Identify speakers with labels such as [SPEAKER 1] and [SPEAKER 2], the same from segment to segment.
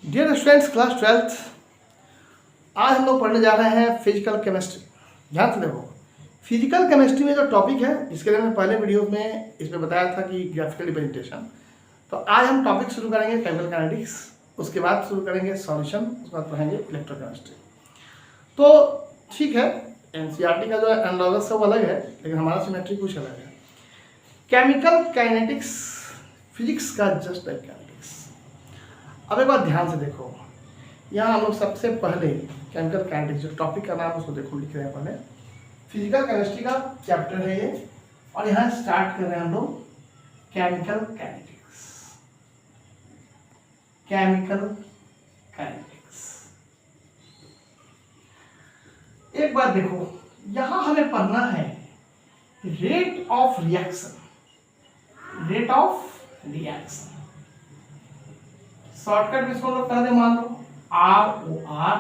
[SPEAKER 1] Dear students, class 12th। आज हम लोग पढ़ने जा रहे हैं फिजिकल केमिस्ट्री। ध्यान से देखो, फिजिकल केमिस्ट्री में जो टॉपिक है, जिसके लिए मैंने पहले वीडियो में इसमें बताया था कि ग्राफिकल रिप्रेजेंटेशन, तो आज हम टॉपिक शुरू करेंगे केमिकल काइनेटिक्स, उसके बाद शुरू करेंगे सॉल्यूशन, उसके बाद पढ़ेंगे इलेक्ट्रोकेमिस्ट्री। तो ठीक है, एनसीईआरटी का जो एनालॉगस सब अलग है, लेकिन हमारा सिमेट्री कुछ अलग है। केमिकल काइनेटिक्स फिजिक्स का जस्ट लाइक काइनेटिक्स। अब एक बार ध्यान से देखो, यहाँ हम लोग सबसे पहले केमिकल काइनेटिक्स जो टॉपिक का नाम उसको देखो, लिख रहे हैं पहले फिजिकल केमिस्ट्री का चैप्टर है ये, और यहाँ स्टार्ट कर रहे हैं हम लोग केमिकल काइनेटिक्स। केमिकल काइनेटिक्स, एक बार देखो, यहाँ हमें पढ़ना है rate of reaction. Rate of reaction shortcut में इसको लोग कहते हैं, मान लो ROR,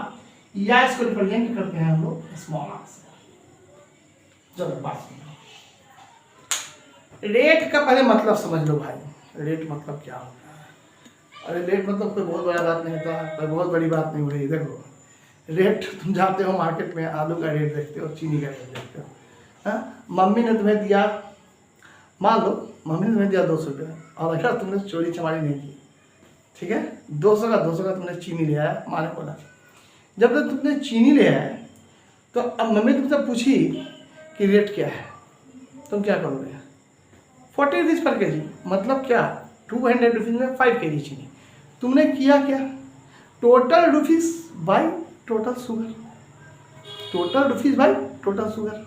[SPEAKER 1] या इसको रिप्रेजेंट करते हैं हम लोग स्मॉल आर से। चलो बात सुनो, रेट का पहले मतलब समझ लो भाई। रेट मतलब क्या होता है? अरे रेट मतलब कोई बहुत बड़ा बात नहीं होता, कोई बहुत बड़ी बात नहीं हो रही। देखो, रेट तुम जाते हो मार्केट में, आलू का रेट देखते हो, चीनी का रेट देखते हो। हाँ, मम्मी ने तुम्हें दिया, मान लो मम्मी ने तुम्हें दिया 200 रुपये, और अगर तुमने चोरी चमारी नहीं की, ठीक है, 200 का तुमने चीनी ले आया, माँ ने बोला। जब तक तुमने चीनी ले आया, तो अब मम्मी तुमसे पूछी कि रेट क्या है, तुम क्या करोगे? 40 रुपीज़ पर के जी, मतलब क्या, 200 रुपीज़ में 5 kg चीनी। तुमने किया क्या? Total rupees by total sugar. Total rupees by total sugar.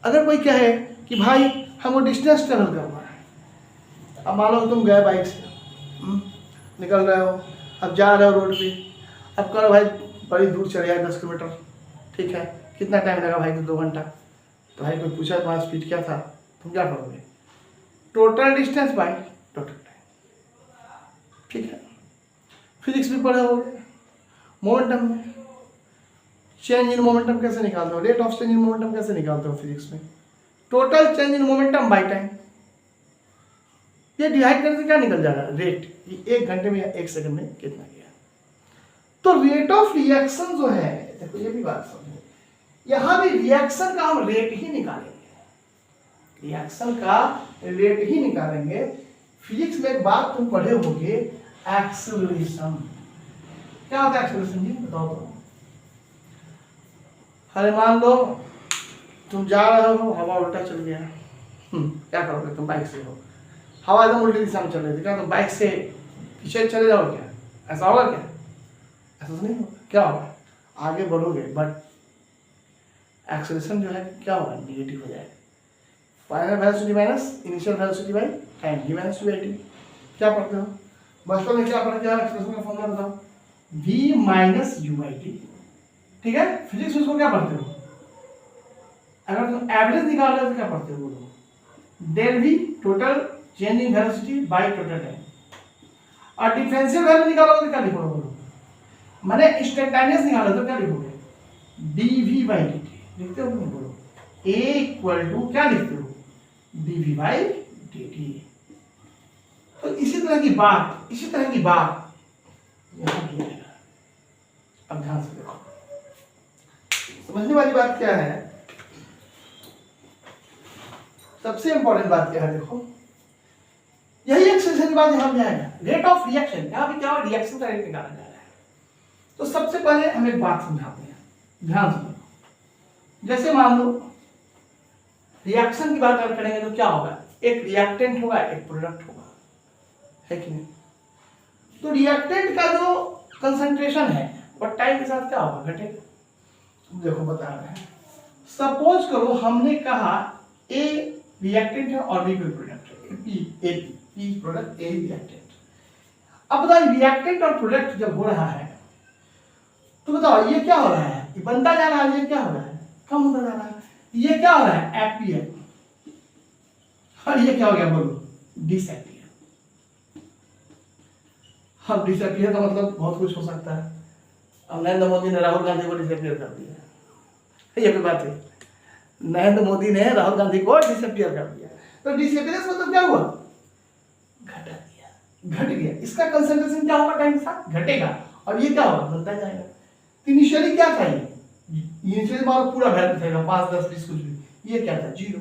[SPEAKER 1] अगर कोई कहे कि भाई हमको डिस्टेंस ट्रेवल करना है, अब मान लो तुम गए बाइक से, निकल रहे हो, अब जा रहे हो रोड पे, अब करो भाई बड़ी दूर चले जाए 10 किलोमीटर, ठीक है, कितना टाइम लगा भाई? 2 घंटा। तो भाई कोई पूछा तुम्हारा स्पीड क्या था, तुम क्या करोगे? Total distance by total time, ठीक है। फिजिक्स भी पढ़े होगे, मोमेंटम में चेंज इन मोमेंटम कैसे निकालते हो, rate of change in momentum कैसे निकालते हो फिजिक्स में? Total change in momentum by time. ये डिवाइड करने से क्या निकल जाएगा? रेट, ये 1 घंटे में या 1 सेकंड में कितना गया। तो रेट ऑफ रिएक्शन जो है, देखो ये भी बात समझो, यहां भी रिएक्शन का हम रेट ही निकालेंगे। रिएक्शन का रेट ही निकालेंगे। फिजिक्स में एक बात तुम पढ़े होगे, एक्सेलरेशन। क्या होता है एक्सेलरेशन जी, बताओ तो। अरे मान लो तुम जा रहे हो, हवा उल्टा चल गया, क्या करोगे? तुम बाइक से हो, हवा एकदम उल्टी दिशा में चल रही थी, क्या तुम बाइक से पीछे चले जाओ क्या? ऐसा होगा क्या? ऐसा तो नहीं होगा। क्या होगा? आगे बढ़ोगे, बट एक्सेलरेशन जो है क्या होगा? निगेटिव हो जाएगा। Final velocity minus initial velocity by time, v minus two T. क्या पढ़ते हो बचपन में? क्या पढ़ते हो? एक्सेलरेशन का फॉर्मूला बताओ, v minus u by T, ठीक है। फिजिक्स में उसको क्या पढ़ते हो? अगर तुम एवरेज निकाल रहे हो तो क्या पढ़ते हो? बोलो, del v total change in velocity by total time. और डिफरेंशियल वैल्यू निकालोगे तो क्या लिखोगे? बोलो, माने इंस्टेंटेनियस निकालोगे तो क्या लिखोगे? dv बाय dt लिखते हो नहीं? बोलो, a इक्वल टू क्या लिखते हो? dv by dt। तो इसी तरह की बात यहां भी है। अब ध्यान से देखो, समझने वाली बात क्या है, सबसे इंपॉर्टेंट बात क्या है, देखो यही एक्सप्रेशन की बात यहां भी आएगा। रेट ऑफ रिएक्शन, यहां भी क्या हो, रिएक्शन का रेट निकाला जा रहा है। तो सबसे पहले हम एक बात समझाते हैं, ध्यान से देखो। जैसे मान लो रिएक्शन की बात अगर करेंगे तो क्या होगा? एक रिएक्टेंट होगा, एक प्रोडक्ट होगा, है कि नहीं? तो रिएक्टेंट का जो कंसंट्रेशन है वो टाइम के साथ क्या होगा? घटेगा। देखो बता रहे हैं, सपोज करो हमने कहा ए रिएक्टेंट है और बी प्रोडक्ट है, पी प्रोडक्ट, ए रिएक्टेंट। अब बताओ रिएक्टेंट और प्रोडक्ट जब हो रहा है तो बताओ ये क्या हो रहा है? ये बनता जा रहा है, ये क्या हो रहा है? कम होता जा रहा है। ये क्या हो रहा है? एपीएल। और ये क्या हो गया? बोलो, डिसएपियर। अब डिसएपियर का मतलब बहुत कुछ हो सकता है। अब नरेंद्र मोदी ने राहुल गांधी को डिसएपियर कर दिया, ये कोई बात है? नरेंद्र मोदी ने राहुल गांधी को डिसएपियर कर दिया, तो डिसएपियरेंस मतलब क्या हुआ? घटा दिया, घट गया। इसका कंसंट्रेशन क्या होगा? टाइम के साथ घटेगा। और ये क्या होगा, बनता जाएगा। तो इनिशियली क्या था, इनिशियली हमारा पूरा वैल्यू था 5 10 20 कुछ भी, ये क्या था 0।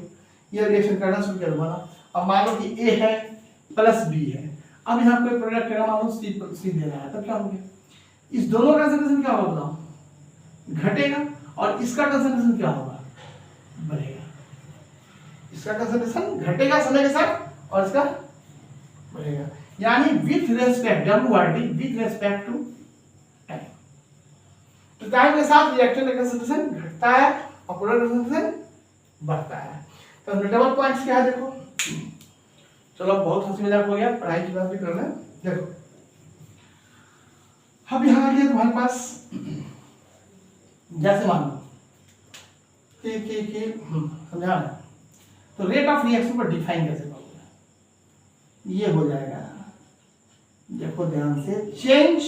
[SPEAKER 1] ये रिएक्शन करना शुरू कर बना। अब मान लो कि ए है प्लस बी है, अब यहाँ कोई प्रोडक्ट है मान लो सी दे रहा है, तब क्या हो गया, इस दोनों का कंसंट्रेशन क्या होगा बताओ, घटेगा, और इसका कंसंट्रेशन क्या होगा, बढ़ेगा। इसका कंसंट्रेशन घटेगा समय के साथ और इसका बढ़ेगा, यानी with respect WRT with respect to time. तो टाइम के साथ रिएक्टर का कंसंट्रेशन घटता है और प्रोडक्ट कंसंट्रेशन बढ़ता है। तो नोटेबल पॉइंट्स क्या है देखो, चलो बहुत हंसी मजाक हो गया, पढ़ाई की बात भी कर रहे हैं। देखो अब यहाँ आ गया तुम्हारे पास, जैसे मान लो समझा, तो रेट ऑफ रिएक्शन को डिफाइन कैसे करोगे, ये हो जाएगा, देखो ध्यान से, change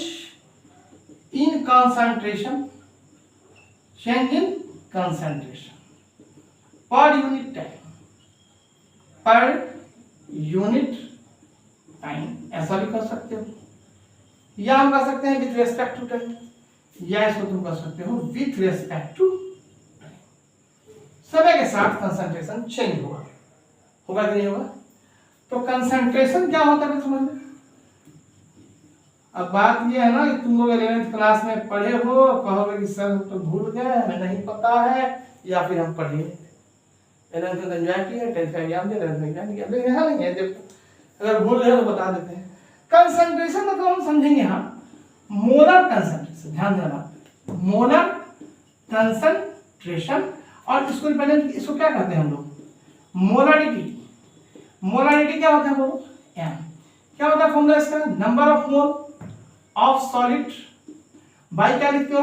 [SPEAKER 1] in concentration, change in concentration per unit time, पर यूनिट टाइम, ऐसा भी कर सकते हो, या हम कर सकते हैं विथ रेस्पेक्ट टू टाइम, या इसको तुम कर सकते हो विथ रेस्पेक्ट टू टाइम। समय के साथ कंसंट्रेशन चेंज होगा, होगा कि नहीं होगा। तो कंसंट्रेशन क्या होता है समझ में। अब बात ये है ना कि तुम लोग 11th क्लास में पढ़े हो, कहोगे कि सर तो भूल गए, हमें नहीं पता है, या फिर हम पढ़े 11th में एंजॉय किया, 10th का एग्जाम दिया, 11th में एग्जाम दिया, लेकिन यहाँ नहीं है, देखो अगर भूल गए तो बता देते हैं। कंसंट्रेशन मतलब हम समझेंगे यहाँ मोलर कंसंट्रेशन, ध्यान देना, मोलर कंसंट्रेशन, और इसको रिप्रेजेंट, इसको क्या कहते हैं हम लोग, मोलारिटी। मोलारिटी क्या होता है बोलो, m। क्या होता है फॉर्मूला इसका, number of mole of solid bye क्या लिखते हो,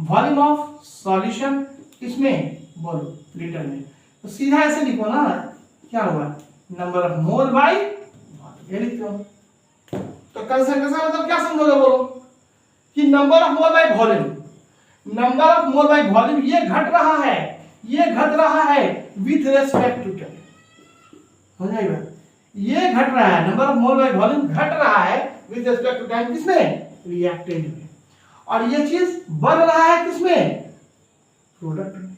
[SPEAKER 1] वॉल्यूम ऑफ सॉल्यूशन, इसमें बोलो लीटर में, तो सीधा ऐसे लिखो ना, क्या होगा, number of mole by volume, ये लिखते हो। तो कंसंट्रेशन मतलब क्या समझोगे बोलो, कि number of mole by volume, number of mole by volume ये घट रहा है, ये घट रहा है विथ रेस्पेक्ट टू टाइम, हो जाएगा, ये घट रहा है, number of mole by volume घट रहा है विथ रेस्पेक्ट टू टाइम, किसमें, रिएक्टेंट में, और ये चीज बढ़ रहा है किसमें, प्रोडक्ट में।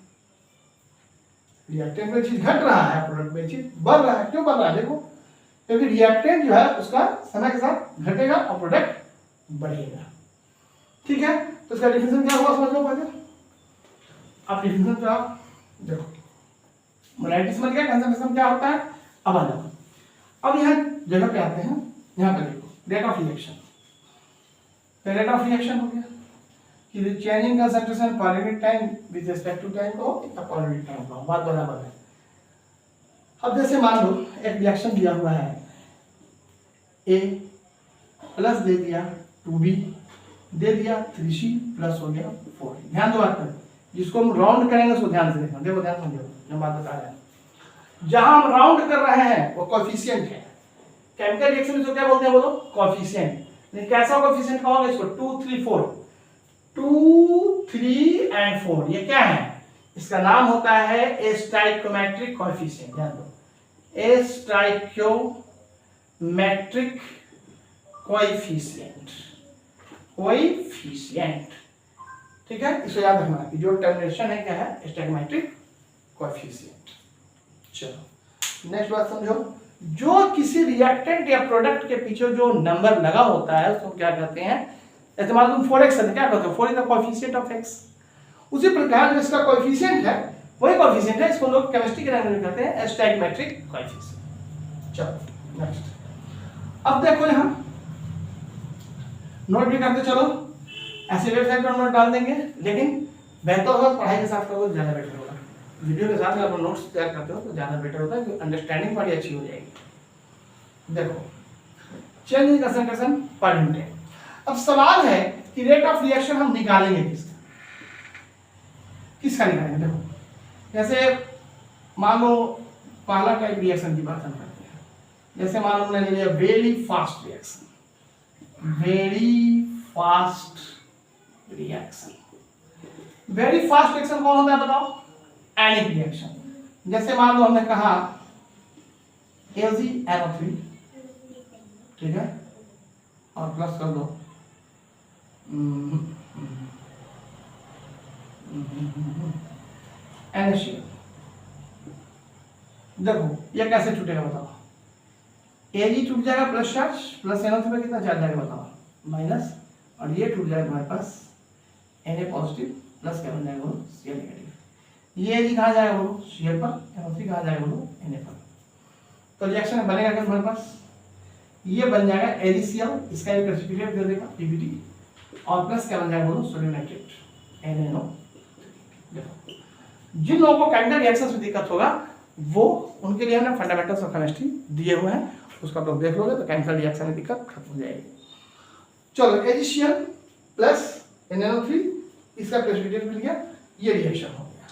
[SPEAKER 1] रिएक्टेंट में चीज घट रहा है, प्रोडक्ट में चीज बढ़ रहा है, क्यों बढ़ रहा है देखो, क्योंकि रिएक्टेंट जो है उसका समय के साथ घटेगा और प्रोडक्ट बढ़ेगा, ठीक है। तो इसका डिफिनेशन क्या हुआ समझ लो पहले, अब डिफिनेशन पे आप देखो, मोलारिटी समझ गया, कंसंट्रेशन क्या होता है। अब आ जाओ, अब यहाँ जगह पे आते हैं, यहाँ पे देखो rate of reaction, rate of reaction हो गया कि changing concentration per unit time with respect to time को पर यूनिट टाइम को, बात बराबर है। अब जैसे मान लो एक रिएक्शन दिया हुआ है, A प्लस दे दिया 2B दे दिया 3C प्लस हो गया 4, ध्यान दो बात पर, जिसको हम राउंड करेंगे उसको ध्यान से देखना, देखो ध्यान समझो जो बात बता रहे हैं, जहां हम राउंड कर रहे हैं वो कोएफिशिएंट है, केमिकल रिएक्शन में जो क्या बोलते हैं बोलो, कोएफिशिएंट। लेकिन कैसा कोएफिशिएंट कहोगे इसको, 2 3 4, 2 3 एंड 4, ये क्या है, इसका नाम होता है स्टोइकोमेट्रिक कोएफिशिएंट, ध्यान दो, स्टोइकोमेट्रिक कोएफिशिएंट, कोएफिशिएंट, ठीक है, इसको याद रखना कि जो टर्मिनेशन है क्या है, स्टोइकोमेट्रिक कोएफिशिएंट। चलो नेक्स्ट बात समझो, जो किसी रिएक्टेंट या प्रोडक्ट के पीछे जो नंबर लगा होता है उसको क्या कहते हैं, जैसे मान लो तुम 4x है, क्या कहते हो, 4 is the coefficient of x। उसी प्रकार जो इसका कोएफिशिएंट है वही कोएफिशिएंट है, इसको लोग केमिस्ट्री के लैंग्वेज में कहते हैं स्टोइकोमेट्रिक कोएफिशिएंट। चलो नेक्स्ट, अब देखो यहाँ नोट भी करते चलो, ऐसे वेबसाइट पर नोट डाल देंगे, लेकिन बेहतर होगा पढ़ाई के साथ करो, ज्यादा बेटर होगा। वीडियो के साथ अगर नोट्स तैयार करते हो तो ज्यादा बेटर होता है, क्योंकि अंडरस्टैंडिंग बड़ी अच्छी हो जाएगी। देखो change in concentration per unit, अब सवाल है कि रेट ऑफ रिएक्शन हम निकालेंगे किसका, किसका निकालेंगे। देखो जैसे मान लो पहला टाइप रिएक्शन की बात हम करते हैं, जैसे मान लो मैंने लिया very fast reaction, very fast reaction, very fast reaction कौन होता है बताओ, एनिक रिएक्शन। जैसे मान लो हमने कहा AgNO3, ठीक है, और प्लस कर दो NaCl। देखो ये कैसे छूटेगा बताओ, Ag टूट जाएगा प्लस चार्ज, प्लस NO3 पे कितना चार्ज आएगा बताओ, माइनस, और ये टूट जाएगा तुम्हारे पास Na पॉजिटिव प्लस क्या बन जाएगा बोलो, Cl नेगेटिव। ये Ag कहाँ जाएगा बोलो, Cl पर, NO3 कहाँ जाएगा बोलो, Na पर। तो रिएक्शन बनेगा क्या तुम्हारे पास, ये बन जाएगा AgCl, इसका एक प्रेसिपिटेट दे देगा PBT, और प्लस क्या बन जाएगा बोलो, सोडियम नाइट्रेट NaNO। देखो जिन लोगों को केमिकल रिएक्शन में दिक्कत होगा वो उनके लिए हमने फंडामेंटल्स ऑफ केमिस्ट्री दिए हुए हैं, उसका आप लोग देख लोगे तो केमिकल रिएक्शन में दिक्कत खत्म हो जाएगी। चलो AgCl प्लस NaNO3, इसका प्रेसिपिटेट मिल गया, ये रिएक्शन हो गया।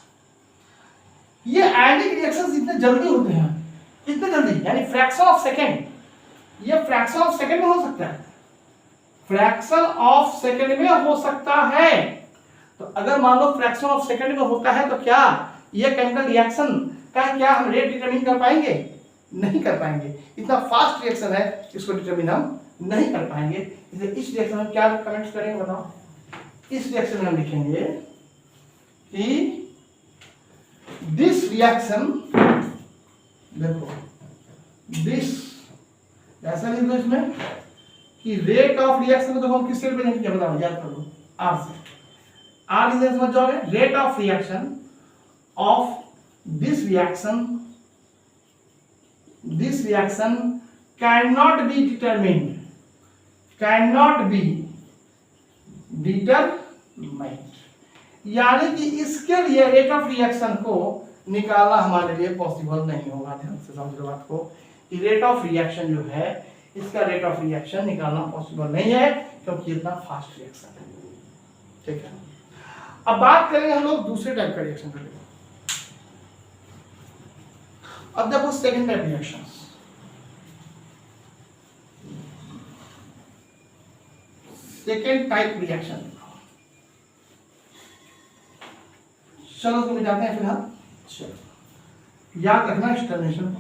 [SPEAKER 1] ये आयनिक रिएक्शंस इतने जल्दी होते हैं, इतने जल्दी, यानी फ्रैक्शन ऑफ सेकेंड, ये फ्रैक्शन ऑफ सेकेंड में हो सकता है, फ्रैक्शन ऑफ सेकेंड में हो सकता है। तो अगर मान लो फ्रैक्शन ऑफ सेकेंड में होता है तो क्या ये केमिकल रिएक्शन का क्या हम रेट डिटरमिन कर पाएंगे, नहीं कर पाएंगे, इतना फास्ट रिएक्शन है इसको डिटरमिन हम नहीं कर पाएंगे। इसलिए इस रिएक्शन में क्या कमेंट्स करेंगे बताओ, इस रिएक्शन में हम लिखेंगे कि दिस रिएक्शन, देखो दिस ऐसा लिख दो इसमें कि रेट ऑफ रिएक्शन को तो हम किससे रिप्रेजेंट किया बताओ, याद कर लो, आर से। आर इज समझ जाओगे, rate of reaction of this reaction can not be determined, can not be determined, यानी कि इसके लिए रेट ऑफ रिएक्शन को निकालना हमारे लिए पॉसिबल नहीं होगा। ध्यान से समझ लो बात को, कि रेट ऑफ रिएक्शन जो है इसका रेट ऑफ रिएक्शन निकालना पॉसिबल नहीं है क्योंकि इतना फास्ट रिएक्शन है। ठीक है, अब बात करेंगे हम लोग दूसरे टाइप का रिएक्शन करेंगे। अब देखो second type reaction, second type reaction, चलो तो जाते हैं फिलहाल, चलो याद रखना एक्सप्लेनेशन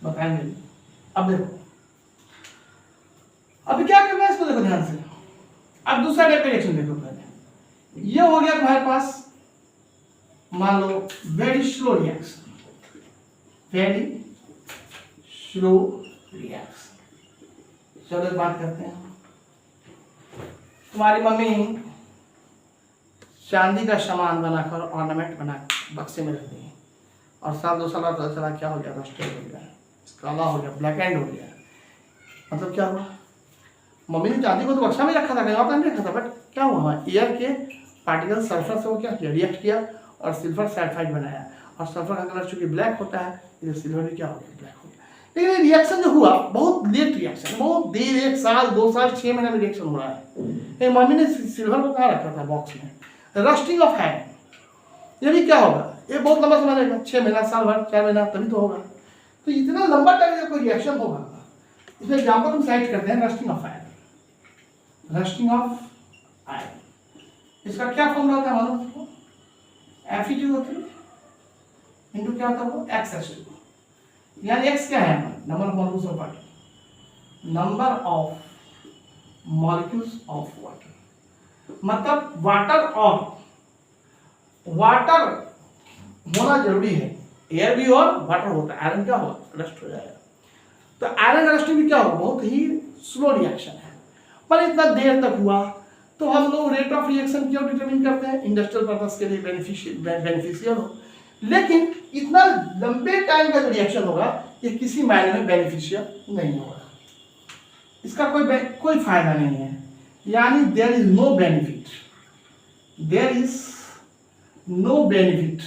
[SPEAKER 1] बताएंगे। अब देखो अभी क्या करना है इसको देखो ध्यान से। अब दूसरा टाइप का रिएक्शन देखो, पहले ये हो गया तुम्हारे पास मान लो very slow reaction, very slow reaction. चलो एक बात करते हैं, तुम्हारी मम्मी चांदी का सामान बनाकर ऑर्नामेंट बना बक्से में रख दी और साल दो साल बाद पता चला क्या हो गया, रस्टेड हो गया, काला हो गया, ब्लैक एंड हो गया। मतलब क्या हुआ, मम्मी ने चांदी को तो बक्सा में रखा था, कहीं और नहीं रखा था, बट क्या हुआ, एयर के पार्टिकल सल्फर से वो क्या किया, रिएक्ट किया और सिल्वर सल्फाइड बनाया, और सल्फर का कलर चूंकि ब्लैक होता है इसलिए सिल्वर भी क्या हो गया, ब्लैक हो गया। लेकिन रिएक्शन जो हुआ बहुत लेट रिएक्शन, बहुत देर, 1 साल 2 साल 6 महीने में रिएक्शन हो रहा है। मम्मी ने सिल्वर को कहाँ रखा था, बॉक्स में, रस्टिंग ऑफ हैंड। ये भी क्या होगा, ये बहुत लंबा समय लगेगा, 6 महीना, साल भर, 4 महीना, तभी तो होगा। तो इतना लंबा टाइम का कोई रिएक्शन होगा, इसमें एग्जाम्पल हम साइड करते हैं rusting of iron, rusting of iron. इसका क्या फॉर्मूला होता है मालूम, Fe2O3 इंटू क्या होता है XH2, यानी X क्या है, number of molecules of water, number of molecules of water, मतलब वाटर और वाटर होना जरूरी है, एयर भी और वाटर होता है, आयरन क्या होगा, रस्ट हो जाएगा। तो आयरन रस्टिंग भी क्या होगा, बहुत ही स्लो रिएक्शन है, पर इतना देर तक हुआ तो हम लोग रेट ऑफ रिएक्शन क्यों डिटरमिन करते हैं, इंडस्ट्रियल पर्पस के लिए बेनिफिशियल हो। लेकिन इतना लंबे टाइम का जो रिएक्शन होगा ये किसी मायने में बेनिफिशियल नहीं होगा, इसका कोई फायदा नहीं है, यानी there is no benefit, there is no benefit.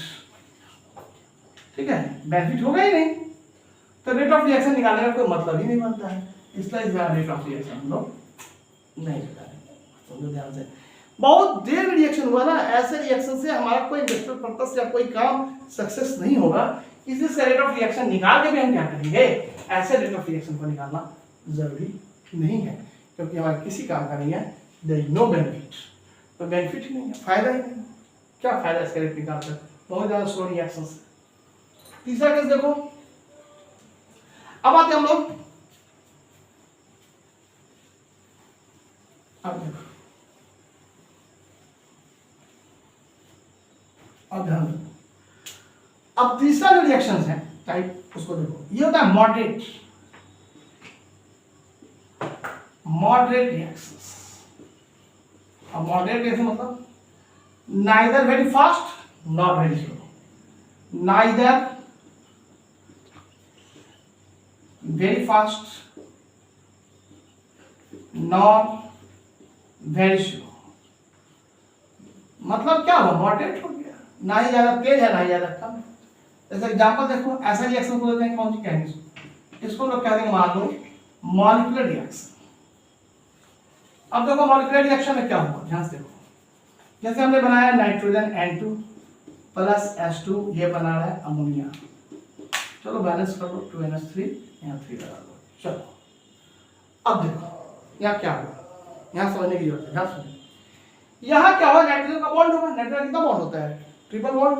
[SPEAKER 1] ठीक है, बेनिफिट होगा ही नहीं तो रेट ऑफ रिएक्शन निकालने का कोई मतलब ही नहीं बनता है, इसलिए इस बार रेट ऑफ रिएक्शन हम लोग नहीं निकालेंगे। तो ध्यान से, बहुत देर में रिएक्शन हुआ ना, ऐसे रिएक्शन से हमारा कोई इंडस्ट्रियल पर्पस या कोई काम सक्सेस नहीं होगा, इसलिए रेट ऑफ रिएक्शन निकाल के भी हम क्या करेंगे, ऐसे रेट ऑफ रिएक्शन को निकालना जरूरी नहीं है क्योंकि हमारे किसी काम का नहीं है, देयर इज नो बेनिफिट। तो बेनिफिट ही नहीं है, फायदा ही नहीं, क्या फायदा इसका रेट निकालकर, बहुत ज्यादा स्लो रिएक्शन से। तीसरा केस देखो, अब आते हम लोग, अब देखो अब ध्यान दो, अब तीसरा जो रिएक्शन है टाइप, उसको देखो, ये होता है मॉडरेट, मॉडरेट रिएक्शंस। अब मॉडरेट रिएक्शन मतलब neither very fast not very slow, neither very fast not very slow. मतलब क्या हुआ, मॉडरेट हो गया, ना ही ज्यादा तेज है ना ही ज्यादा कम है। जैसे एग्जांपल देखो, ऐसा रिएक्शन को लेते हैं, कौन सी कहेंगे इसको, लोग कह देंगे मान लो मॉलिक्यूलर रिएक्शन। अब देखो मॉलिक्यूलर रिएक्शन में क्या हुआ, ध्यान से देखो, जैसे हमने बनाया नाइट्रोजन N2 प्लस H2, ये बना रहा है अमोनिया। चलो बैलेंस कर लो, 2NH3 यहाँ 3 लगा दो। चलो अब देखो यहाँ क्या हुआ, यहाँ समझने की जरूरत है, ध्यान सुनिए। यहाँ क्या हुआ, नाइट्रोजन का बॉन्ड होगा, नाइट्रोजन कितना बॉन्ड होता है, ट्रिपल बॉन्ड।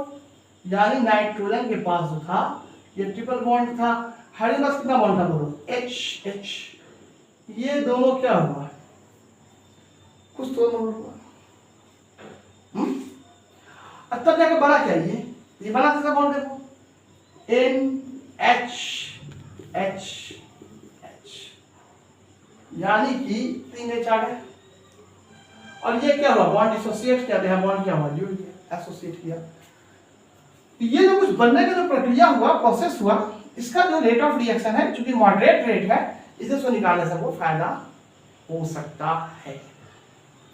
[SPEAKER 1] यानी नाइट्रोजन के पास जो था ये ट्रिपल बॉन्ड था, हाइड्रोजन के पास कितना बॉन्ड था बोलो, H। ये दोनों क्या हुआ, कुछ तो दोनों हुआ। अब तब जाकर बना क्या, ये बना कैसा बॉन्ड देखो, NH। यानी कि 3H आ गया। और ये क्या हुआ, बॉन्ड एसोसिएट किया, यह बॉन्ड क्या हुआ, जुड़ गया, एसोसिएट किया। तो ये जो कुछ बनने का जो प्रक्रिया हुआ, प्रोसेस हुआ, इसका जो रेट ऑफ रिएक्शन है, चूंकि मॉडरेट रेट है, इसे सो निकालने से वो फायदा हो सकता है।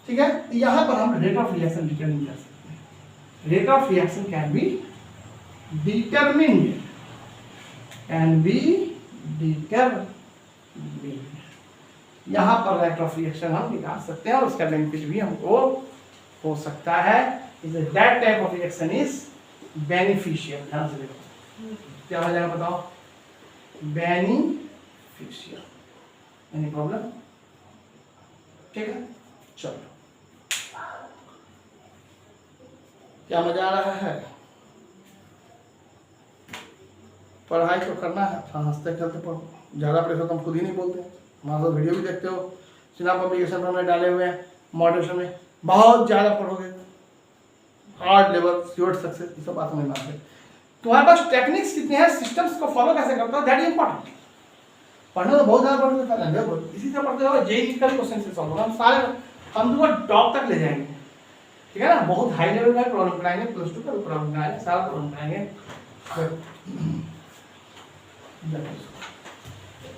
[SPEAKER 1] ठीक है, यहां पर हम रेट ऑफ रिएक्शन डिटरमिन कर सकते हैं। Rate of reaction can be determined, यहां पर रेट ऑफ रिएक्शन हम निकाल सकते हैं और उसका बेनिफिट भी हमको हो सकता है। That type of reaction is beneficial. ध्यान से देखो क्या हो जाएगा, बताओ, बेनिफिशियल, एनी प्रॉब्लम? ठीक है, चलो, क्या मजा आ रहा है, पढ़ाई तो करना है, हंसते खेलते पढ़ो, ज़्यादा प्रेशर तो हम खुद ही नहीं बोलते, हमारा वीडियो भी देखते हो, सिना पब्लिकेशन पर हमने डाले हुए हैं, मॉडरेशन में बहुत ज़्यादा पढ़ोगे, हार्ड लेवल स्यूअर्ड सक्सेस, ये सब बात में ना है। तुम्हारे पास टेक्निक्स कितने हैं, सिस्टम्स को फॉलो कैसे करते हो, दैट इज इंपॉर्टेंट। पढ़ना तो बहुत ज़्यादा पढ़ोगे, देखो इसी से पढ़ते हो, जेईई का क्वेश्चन से सॉल्व होगा, हम सारे हम तुमको टॉप तक ले जाएंगे, ठीक है ना, बहुत हाई लेवल का प्रॉब्लम कराएंगे, प्लस 2 का प्रॉब्लम कराएंगे, सारा प्रॉब्लम कराएंगे।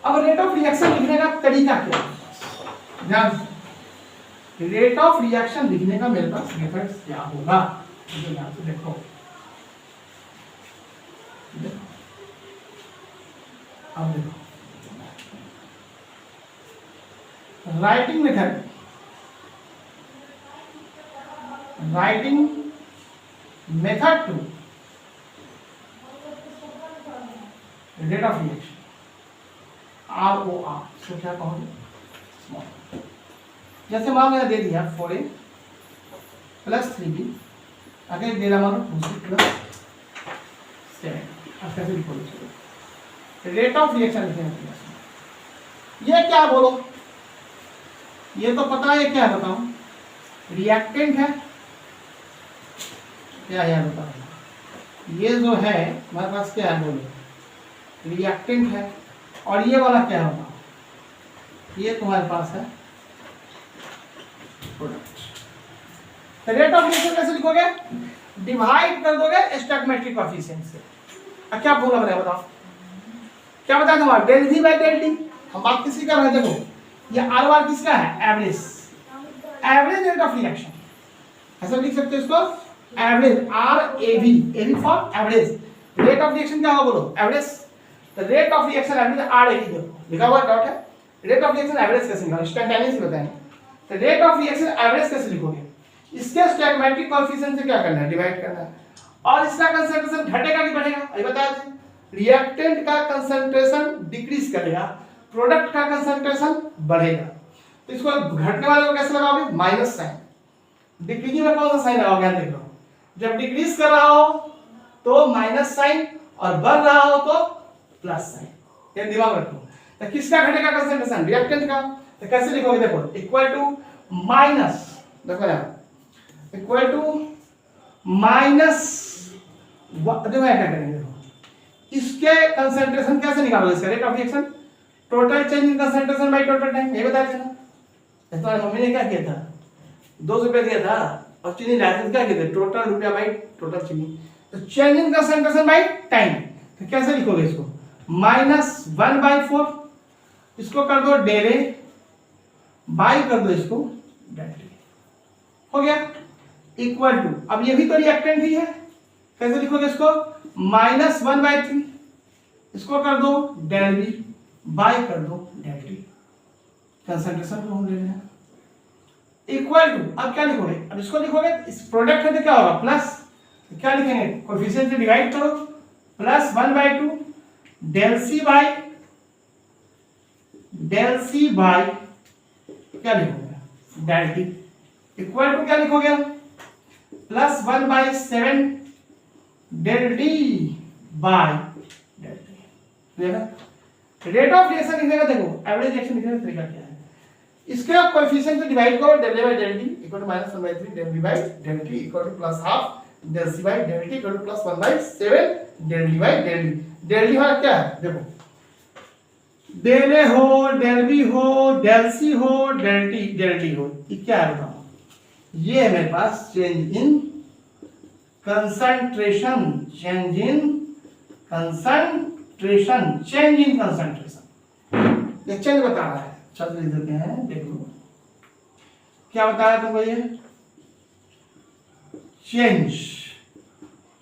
[SPEAKER 1] अब रेट ऑफ रिएक्शन लिखने का तरीका क्या है, ध्यान से, रेट ऑफ रिएक्शन लिखने का मेरे पास मेथड क्या होगा, ध्यान से देखो, अब देखो, writing method, writing method to rate of reaction, ROR, इसको क्या कहोगे, स्मॉल। जैसे मान मैंने दे दिया 4A प्लस 3B, आगे दे रहा मानो 2C प्लस 7, अब कैसे लिखोगे, रेट ऑफ रिएक्शन लिखने का, ये क्या बोलो, ये तो पता है, क्या है बताओ, रिएक्टेंट है, क्या है बताओ, ये जो है हमारे पास क्या है बोलो, रिएक्टेंट है, और ये वाला क्या होगा, ये तुम्हारे पास है प्रोडक्ट। रेट ऑफ रिएक्शन कैसे लिखोगे, डिवाइड कर दोगे स्टोइकोमेट्रिक कोएफिशिएंट से। अब क्या फॉर्मूला बनाया बताओ, क्या बताया तुम्हारा, del V by del D। हम बात किसकी कर रहे हैं, देखो ये R किसका है, average, average rate of reaction, ऐसा लिख सकते हो इसको, average, RAV for average, rate of reaction क्या होगा बोलो, average. The rate of reaction average RAV देखो लिखा हुआ डॉट है, रेट ऑफ रिएक्शन एवरेज कैसे लिखोगे, इंस्टैंटेनियस बताएंगे, तो रेट ऑफ रिएक्शन एवरेज कैसे लिखोगे, इसके स्टोइकोमेट्रिक कोएफिशिएंट से क्या करना है, डिवाइड करना है, और इसका कंसंट्रेशन घटेगा कि बढ़ेगा, ये बता दें, रिएक्टेंट का कंसंट्रेशन डिक्रीज करेगा, प्रोडक्ट का कंसंट्रेशन बढ़ेगा, तो इसको घटने वाले को कैसे लगाओगे, माइनस साइन, डिक्रीजिंग में कौन सा साइन लगाओगे, देख लो, जब डिक्रीज कर रहा हो तो माइनस साइन, और बढ़ रहा हो तो प्लस साइन, ये दिमाग रखो। तो किसका घटेगा कंसंट्रेशन, रिएक्टेंट का, तो कैसे लिखोगे देखो, इक्वल टू माइनस, देखो यार, इक्वल टू माइनस देखो क्या करेंगे, इसके कंसंट्रेशन कैसे निकालोगे, इसका rate of reaction total change in concentration bye total time, ये बताया था ना। तुम्हारी मम्मी ने क्या किया था, 2 रुपया दिया था और चीनी लाया था, क्या किया था, टोटल रुपया बाई टोटल चीनी। तो change in concentration by time, तो कैसे लिखोगे इसको, -1/4, इसको कर दो डेरे, बाई कर दो इसको डेल्टा, हो गया, इक्वल टू, अब ये भी तो रिएक्टेंट ही है, कैसे लिखोगे इसको, -1/3, इसको कर दो डेल बी, बाई कर दो डेल टी, कंसंट्रेशन को हम ले रहे हैं, इक्वल टू, अब क्या लिखोगे, अब इसको लिखोगे, इस प्रोडक्ट में तो क्या होगा प्लस, तो क्या लिखेंगे, कोएफिशिएंट से डिवाइड करो, +1/2 डेल सी बाई क्या लिखोगे डेल टी, इक्वल टू क्या लिखोगे, +1/7 del T by del T. Rate of reaction लिखने का देखो, एवरेज रिएक्शन लिखने का तरीका क्या है, इसके आप कोएफिशिएंट से डिवाइड करो, del A by del T equal to -1/3 del B by del T equal to +12 del C by del T equal to +1/7 del D by del D. Del D हमारा क्या है, देखो डेल ए हो, del B हो, del C हो, del T हो, ये क्या है बताओ, ये है मेरे पास change in concentration, change in concentration, change in concentration, ये चेंज बता रहा है, चल लिख देते हैं, देख लो क्या बता रहा है तुमको, ये चेंज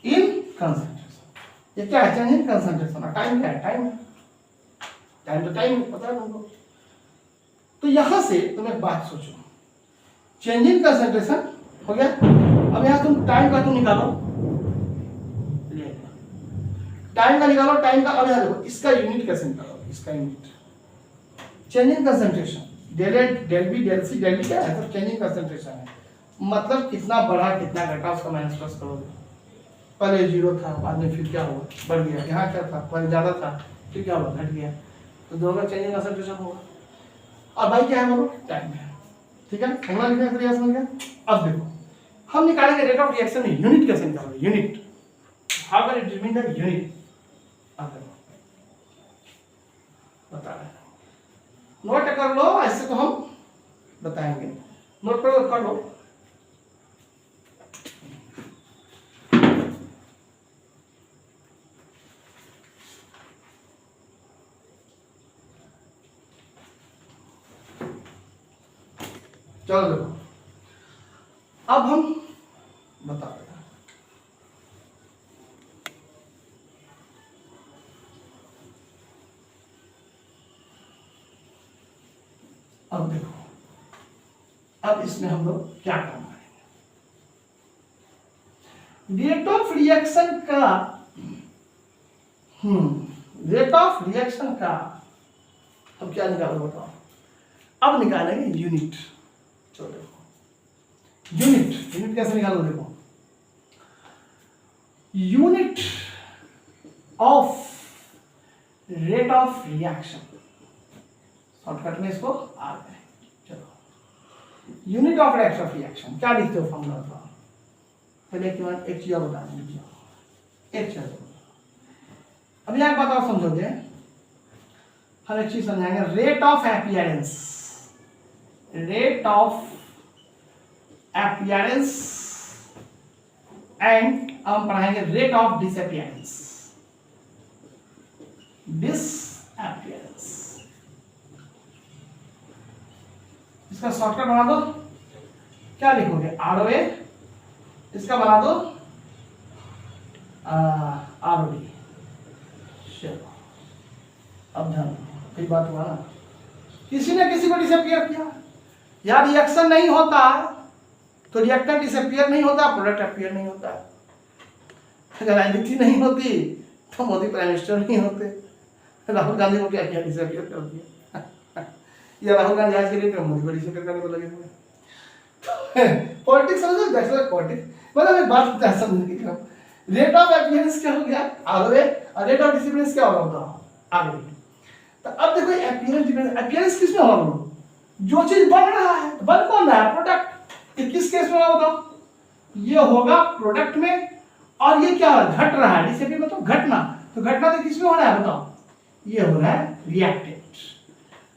[SPEAKER 1] इन कंसंट्रेशन, ये क्या है, चेंज इन कंसंट्रेशन, टाइम क्या है, टाइम तो टाइम पता है तुमको। तो यहां से तुम एक बात सोचो, चेंज इन कंसंट्रेशन हो गया, अब यहां तुम टाइम का तुम निकालो, टाइम का निकालो, टाइम का, अब यहां देखो इसका यूनिट कैसे निकालो, इसका unit change in concentration, del A del B del C del D क्या है, तो चेंज इन कंसंट्रेशन है, मतलब कितना बढ़ा कितना घटा उसका माइनस प्लस करोगे, पहले 0 था, बाद में फिर क्या हुआ, बढ़ गया, यहाँ क्या था, पहले ज्यादा था, फिर क्या हुआ, घट गया, तो दोनों का चेंज इन कंसंट्रेशन होगा। अब भाई क्या है बोलो, टाइम है, ठीक है, फॉर्मूला लिखने का तरीका समझ गया। अब देखो हम निकालेंगे रेट ऑफ रिएक्शन में यूनिट कैसे निकालोगे, unit, how can you determine the unit, अब देखो बता रहे हैं, नोट कर लो, ऐसे तो हम बताएंगे, नोट करो, कर लो, चलो देखो अब हम बता रहे हैं, अब देखो, अब इसमें हम लोग क्या काम करेंगे, रेट ऑफ रिएक्शन का, रेट ऑफ रिएक्शन का अब क्या निकालो बताओ, अब निकालेंगे यूनिट। चलो देखो यूनिट कैसे निकालो, देखो unit of rate of reaction, shortcut में इसको आ गए, चलो unit of rate of reaction क्या लिखते हो फॉर्मूला बताओ, पहले एक चीज और बता दें, एक चीज अब यहाँ बताओ समझोगे, हम एक चीज समझाएंगे, rate of appearance, rate of appearance and हम पढ़ाएंगे रेट ऑफ डिसअपीयरेंस, डिसअपीयरेंस, इसका शॉर्टकट बना दो, क्या लिखोगे, ROA, इसका बना दो ROD। चलो अब ध्यान, एक बात हुआ ना, किसी ने किसी को डिसअपीयर किया, या रिएक्शन नहीं होता तो रिएक्टेंट डिसअपीयर नहीं होता, प्रोडक्ट अपीयर नहीं होता, अगर राजनीति नहीं होती तो मोदी प्राइम मिनिस्टर नहीं होते, राहुल गांधी को क्या किया, डिसअपीयर कर दिया, या राहुल गांधी आज के लिए मोदी को डिसअपीयर करने को लगे हुए। पॉलिटिक्स समझो, दैट्स व्हाट पॉलिटिक्स, मतलब एक बात समझने की, रेट ऑफ अपीयरेंस क्या हो गया, ROA, और रेट ऑफ डिसअपीयरेंस क्या होगा, ROD। तो अब देखो अपीयरेंस, अपीयरेंस किसमें होगा, जो चीज बन रहा है, बन कौन रहा है, प्रोडक्ट, ये किस केस में होगा बताओ, ये होगा प्रोडक्ट में, और ये क्या हो रहा है, घट रहा है, डिसएपियर मतलब घटना, तो घटना तो किसमें हो रहा है बताओ, ये हो रहा है रिएक्टेंट।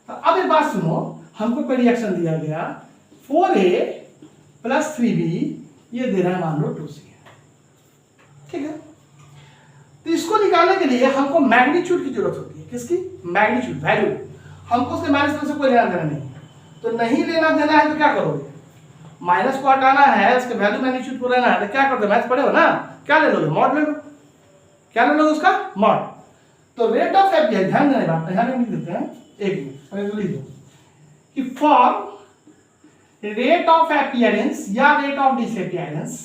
[SPEAKER 1] तो अब एक बात सुनो, हमको कोई रिएक्शन दिया गया 4A प्लस 3B, ये दे रहा है मान लो 2C, ठीक है। तो इसको निकालने के लिए हमको मैग्नीट्यूड की जरूरत होती है, किसकी, मैग्नीट्यूड, वैल्यू। हमको उसके माइनस में से कोई लेना देना नहीं है, तो नहीं लेना देना है तो क्या करोगे, माइनस को हटाना है, उसके वैल्यू मैग्नीट्यूड को लेना है, तो क्या करते, मैथ पढ़े हो ना, क्या ले लोगे, मॉड ले लो, क्या ले लोगे उसका, मॉड। तो रेट ऑफ एपियरेंस, ध्यान देने बात यहाँ लिख देते हैं, एक मिनट लिख दो कि फॉर रेट ऑफ एपियरेंस या रेट ऑफ डिसअपियरेंस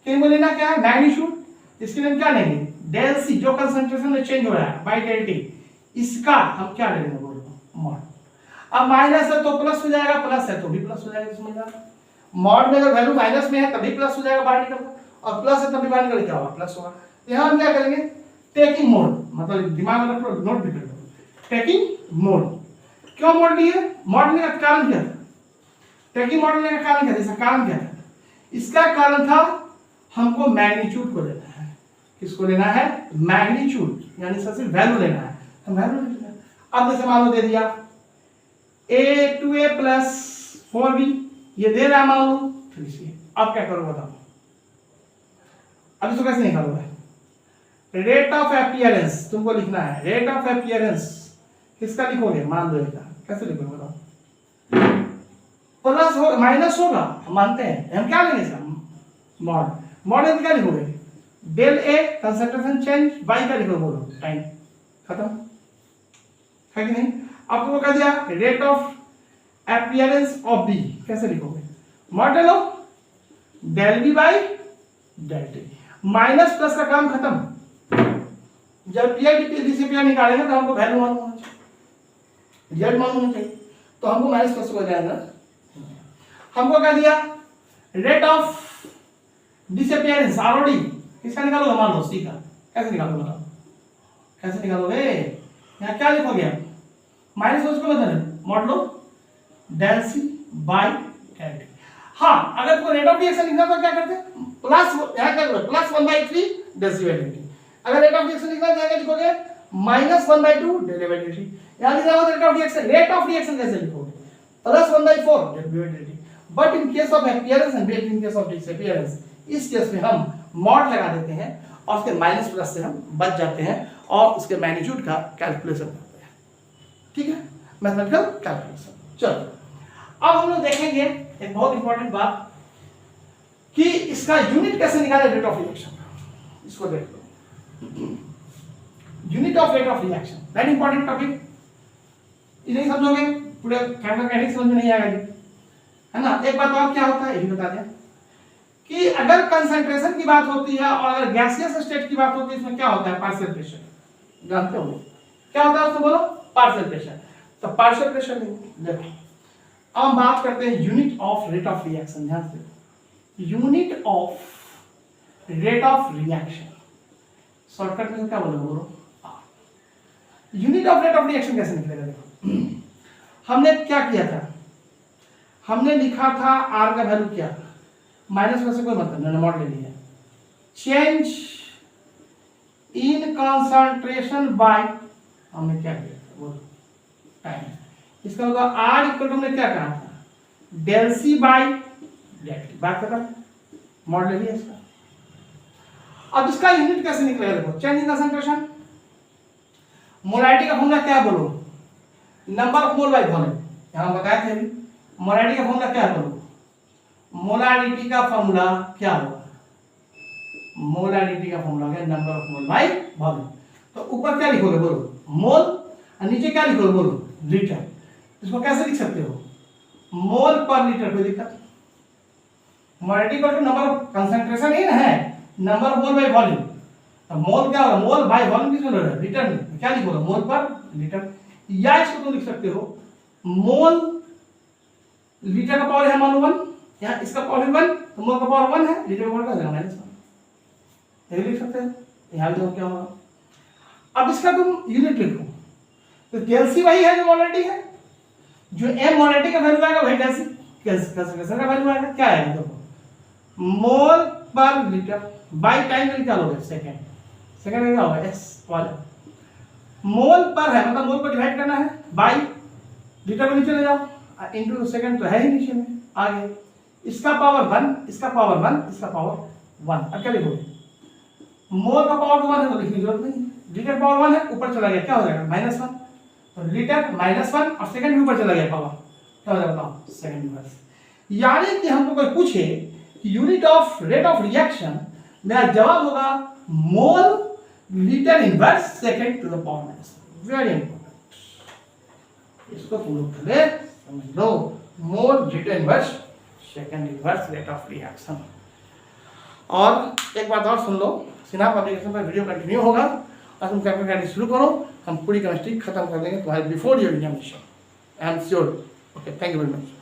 [SPEAKER 1] को लेना क्या है, मैग्नीट्यूड, इसके लिए क्या लेंगे, डेल सी, जो कंसंट्रेशन में चेंज हो रहा है, बाई डेल टी, इसका हम क्या लेंगे, बोलो मॉड। अब माइनस है तो प्लस हो जाएगा, प्लस है तो भी प्लस हो जाएगा, समझ जाना। मॉड में अगर वैल्यू माइनस में है तभी प्लस हो जाएगा बाहर निकल, और प्लस है तभी बाहर निकल क्या होगा, प्लस होगा। यहाँ हम क्या करेंगे, टेकिंग मोड, मतलब दिमाग में रख लो, नोट भी कर लो, टेकिंग मोड। क्यों मोड लिए, मोड लेने का कारण क्या था, टेकिंग मोड लेने का कारण क्या था, इसका कारण क्या था, इसका कारण था हमको मैग्नीट्यूड को लेना है, किसको लेना है, मैग्नीट्यूड, यानी सबसे वैल्यू लेना है, हम वैल्यू लेना है। अब जैसे मान लो दे दिया A2A प्लस 4B, ये दे रहा है मान लो 3C, अब क्या करो बताओ, अब इसको कैसे निकालोगे, रेट ऑफ एपियरेंस तुमको लिखना है, रेट ऑफ एपियरेंस किसका लिखोगे, मान लो इसका, कैसे लिखोगे बताओ, प्लस हो माइनस होगा, हम मानते हैं, हम क्या लेंगे इसका, मॉड, मॉड में क्या लिखोगे, del A concentration change by का लिखोगे, बोलो टाइम खत्म है कि नहीं। अब तुमको कह दिया rate of appearance of B, कैसे लिखोगे, मॉड ले लो, del B by del T, minus plus का काम खत्म। जब डिसअपियर निकालेंगे तो हमको वैल्यू मालूम होना चाहिए, रिजल्ट मालूम होना चाहिए, तो हमको माइनस प्लस हो जाएगा। हमको कह दिया रेट ऑफ डिसअपियरेंस आरओडी, किसका निकालोगे, मान लो सी का, कैसे निकालोगे बताओ, कैसे निकालोगे, यहाँ क्या लिखोगे आप, माइनस उसको बदल मॉड लो, del C by del T. हाँ, अगर तुमको रेट ऑफ रिएक्शन लिखना तो क्या करते हैं, प्लस, यहाँ क्या करोगे, plus 1/3 del C by del T. अगर रेट ऑफ रिएक्शन लिखना है क्या लिखोगे, minus 1/2 del by del T. यहाँ लिखा हुआ रेट ऑफ रिएक्शन कैसे लिखोगे, plus 1/4 del by del T. But in case of appearance and in case of disappearance, इस केस में हम मॉड लगा देते हैं और उसके माइनस प्लस से हम बच जाते हैं और उसके मैग्नीट्यूड का कैलकुलेशन करते हैं, ठीक है, मैथमेटिकल कैलकुलेशन। चलो अब हम लोग देखेंगे एक बहुत इंपॉर्टेंट बात कि इसका यूनिट कैसे निकाले रेट ऑफ रिएक्शन, इसको देख लो, unit of rate of reaction, very important topic, ये नहीं समझोगे पूरे कैलकुलेशन समझ में नहीं आएगा जी, है ना। एक बात और क्या होता है ये भी बता दें कि अगर कंसंट्रेशन की बात होती है और अगर गैसियस स्टेट की बात होती है, इसमें क्या होता है, पार्शियल प्रेशर, जानते हो क्या होता है उसको, बोलो पार्शियल प्रेशर। तो पार्शियल प्रेशर देखो, अब हम बात करते हैं unit of rate of reaction, ध्यान से, unit of rate of reaction, shortcut में क्या बोलोगे, बोलो unit of rate of reaction कैसे निकलेगा। देखो हमने क्या किया था, हमने लिखा था आर का वैल्यू क्या, माइनस में से कोई मतलब नहीं, मॉड ले लिया, चेंज इन कंसंट्रेशन बाय, हमने क्या किया था बोलो टाइम, इसका होगा आर इक्वल टू, हमने क्या कहा था, del C by del T, बात खत्म, मॉड ले लिया इसका। अब इसका यूनिट कैसे निकलेगा, देखो चेंज इन कंसंट्रेशन, मोलारिटी का फॉर्मूला क्या बोलो, number of mole by volume, यहां बताया थे अभी, मोलारिटी का फॉर्मूला क्या बोलो, मोलारिटी का फॉर्मूला क्या होगा, मोलारिटी का फॉर्मूला है number of mole by volume. तो ऊपर क्या लिखोगे बोलो, मोल, और नीचे क्या लिखोगे बोलो, लीटर। इसको कैसे लिख सकते हो, मोल पर लीटर, कोई दिक्कत, molarity equal to number of concentration ही है, number of mole by volume. तो मोल क्या होगा, मोल बाय वॉल्यूम किसमें होगा, लीटर में, क्या लिखोगे, मोल पर लीटर। या इसको तुम लिख सकते हो मोल, लीटर का पावर है मान लो 1, यहाँ इसका पावर 1, तो मोल का पावर 1 है, लीटर का पावर क्या -1, ये लिख सकते हैं। यहाँ देखो क्या होगा, अब इसका तुम यूनिट लिखो, तो डेल्सी वही है जो मोलारिटी है, जो एम मोलारिटी का वैल्यू आएगा वही डेल्सी कंसंट्रेशन का वैल्यू आएगा, क्या आएगा देखो, मोल पर लीटर बाई टाइम में क्या लोगे सेकेंड, सेकेंड में क्या होगा एस वाले मोल पर है, मतलब मोल को डिवाइड करना है बाई लीटर में नीचे ले जाओ इंटू सेकेंड तो है ही नीचे में आगे, इसका पावर 1 इसका पावर 1 इसका पावर 1। अब क्या लिखोगे मोल का पावर 1 है तो लिखने की जरूरत नहीं, लीटर पावर 1 है ऊपर चला गया क्या हो जाएगा -1, तो लीटर -1 और सेकंड भी ऊपर चला गया पावर क्या हो जाएगा बताओ सेकंड इनवर्स। यानी कि हमको कोई पूछे unit of rate of reaction, मेरा जवाब होगा mole litre inverse second to the power -1। Very important, इसको तुम लोग पहले समझ लो, mole litre inverse second inverse rate of reaction. और एक बात और सुन लो, सिनाप एप्लीकेशन पर वीडियो कंटिन्यू होगा और तुम कैलकुलेट शुरू करो, हम पूरी केमिस्ट्री खत्म कर देंगे तुम्हारे before your examination, I am sure. Okay, thank you very much.